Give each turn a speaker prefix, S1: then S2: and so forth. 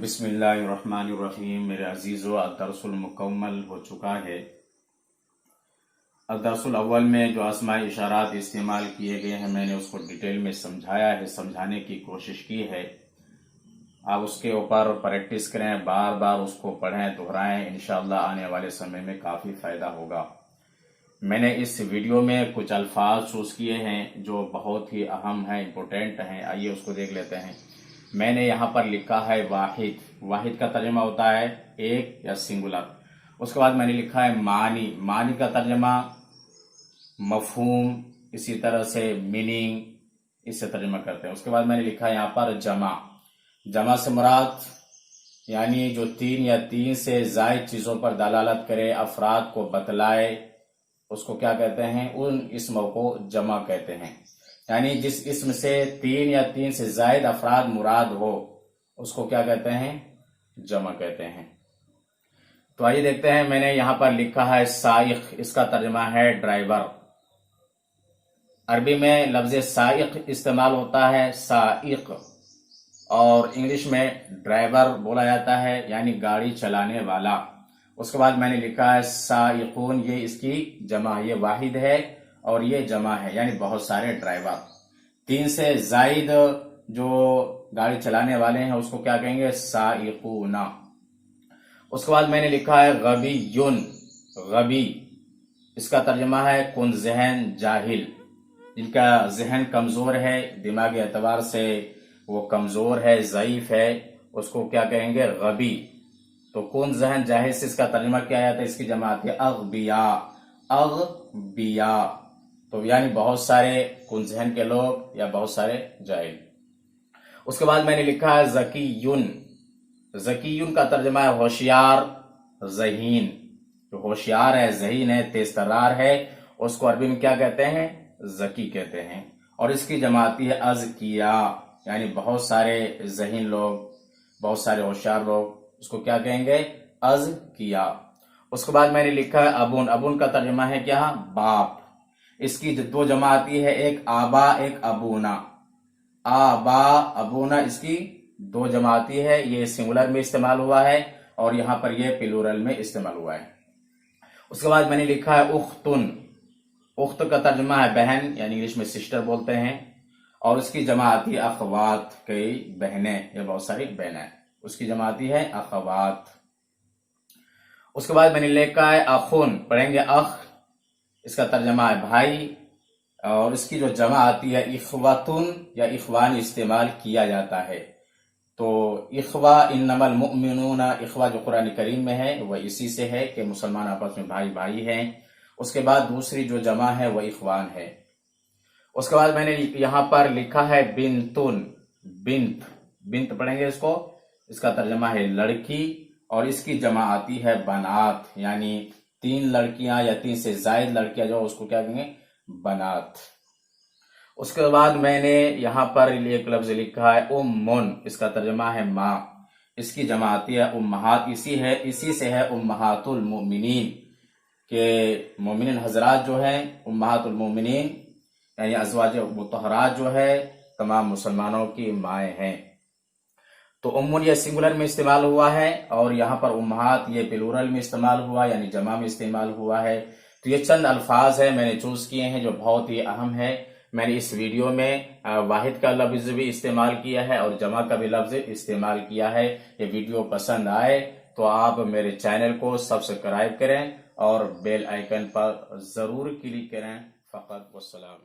S1: بسم اللہ الرحمن الرحیم۔ میرے عزیزو، الدرس المکمل ہو چکا ہے۔ الدرس الاول میں جو اسماء اشارات استعمال کیے گئے ہیں میں نے اس کو ڈیٹیل میں سمجھایا ہے، سمجھانے کی کوشش کی ہے۔ آپ اس کے اوپر پریکٹس کریں، بار بار اس کو پڑھیں، دہرائیں، انشاءاللہ آنے والے سمے میں کافی فائدہ ہوگا۔ میں نے اس ویڈیو میں کچھ الفاظ چوز کیے ہیں جو بہت ہی اہم ہیں، امپورٹنٹ ہیں۔ آئیے اس کو دیکھ لیتے ہیں۔ میں نے یہاں پر لکھا ہے واحد۔ واحد کا ترجمہ ہوتا ہے ایک یا سنگولر۔ اس کے بعد میں نے لکھا ہے معنی۔ معنی کا ترجمہ مفہوم، اسی طرح سے میننگ، اس سے ترجمہ کرتے ہیں۔ اس کے بعد میں نے لکھا ہے یہاں پر جمع۔ جمع سے مراد یعنی جو تین یا تین سے زائد چیزوں پر دلالت کرے، افراد کو بتلائے، اس کو کیا کہتے ہیں؟ ان اسموں کو جمع کہتے ہیں۔ یعنی جس اسم سے تین یا تین سے زائد افراد مراد ہو اس کو کیا کہتے ہیں؟ جمع کہتے ہیں۔ تو آئیے دیکھتے ہیں۔ میں نے یہاں پر لکھا ہے سائق، اس کا ترجمہ ہے ڈرائیور۔ عربی میں لفظ سائق استعمال ہوتا ہے سائق، اور انگلش میں ڈرائیور بولا جاتا ہے، یعنی گاڑی چلانے والا۔ اس کے بعد میں نے لکھا ہے سائقون، یہ اس کی جمع، یہ واحد ہے اور یہ جمع ہے، یعنی بہت سارے ڈرائیور۔ تین سے زائد جو گاڑی چلانے والے ہیں اس کو کیا کہیں گے؟ سائقون۔ اس کے بعد میں نے لکھا ہے غبیون۔ غبی، اس کا ترجمہ ہے کن ذہن، جاہل، جن کا ذہن کمزور ہے، دماغی اعتبار سے وہ کمزور ہے، ضعیف ہے، اس کو کیا کہیں گے؟ غبی۔ تو کن ذہن جاہل سے اس کا ترجمہ کیا جاتا ہے؟ اس کی جمع آتی ہے اغبیاء۔ اغبیاء تو یعنی بہت سارے کن ذہن کے لوگ یا بہت سارے جاہل۔ اس کے بعد میں نے لکھا ہے ذکیون۔ ذکیون کا ترجمہ ہے ہوشیار، ذہین۔ جو ہوشیار ہے، ذہین ہے، تیز ترار ہے، اس کو عربی میں کیا کہتے ہیں؟ ذکی کہتے ہیں۔ اور اس کی جمع آتی ہے اذکیاء، یعنی بہت سارے ذہین لوگ، بہت سارے ہوشیار لوگ، اس کو کیا کہیں گے؟ اذکیاء۔ اس کے بعد میں نے لکھا ہے ابون۔ ابون کا ترجمہ ہے کیا؟ باپ۔ اس کی دو جمع آتی ہے، ایک آبا، ایک ابونا۔ آبا، ابونا، اس کی دو جمع آتی ہے، یہ سنگولر میں استعمال ہوا ہے اور یہاں پر یہ پلورل میں استعمال ہوا ہے۔ اس کے بعد میں نے لکھا ہے اختن۔ اخت کا ترجمہ ہے بہن، یعنی انگلش میں سسٹر بولتے ہیں، اور اس کی جمع آتی ہے اخوات، کئی بہنیں یا بہت ساری بہنیں، اس کی جمع آتی ہے اخوات۔ اس کے بعد میں نے لکھا ہے اخون، پڑھیں گے اخ، اس کا ترجمہ ہے بھائی، اور اس کی جو جمع آتی ہے اخواتن یا اخوان استعمال کیا جاتا ہے۔ تو اخوا، انما المؤمنون، اخوا جو قرآن کریم میں ہے وہ اسی سے ہے کہ مسلمان آپس میں بھائی بھائی ہیں۔ اس کے بعد دوسری جو جمع ہے وہ اخوان ہے۔ اس کے بعد میں نے یہاں پر لکھا ہے بنتن۔ بنت، بنت پڑھیں گے اس کو، اس کا ترجمہ ہے لڑکی، اور اس کی جمع آتی ہے بنات، یعنی تین لڑکیاں یا تین سے زائد لڑکیاں جو اس کو کیا کہیں گے؟ بنات۔ اس کے بعد میں نے یہاں پر ایک لفظ لکھا ہے امون، اس کا ترجمہ ہے ماں، اس کی جمع آتی ہے امہات، اسی سے ہے امہات المؤمنین، کہ مومنین حضرات جو ہیں امہات المؤمنین یعنی ازواج مطہرات جو ہے تمام مسلمانوں کی مائیں ہیں۔ تو امون یہ سنگولر میں استعمال ہوا ہے، اور یہاں پر امہات یہ پلورل میں استعمال ہوا، یعنی جمع میں استعمال ہوا ہے۔ تو یہ چند الفاظ ہیں میں نے چوز کیے ہیں جو بہت ہی اہم ہے۔ میں نے اس ویڈیو میں واحد کا لفظ بھی استعمال کیا ہے اور جمع کا بھی لفظ استعمال کیا ہے۔ یہ ویڈیو پسند آئے تو آپ میرے چینل کو سبسکرائب کریں اور بیل آئیکن پر ضرور کلک کریں۔ فقط والسلام۔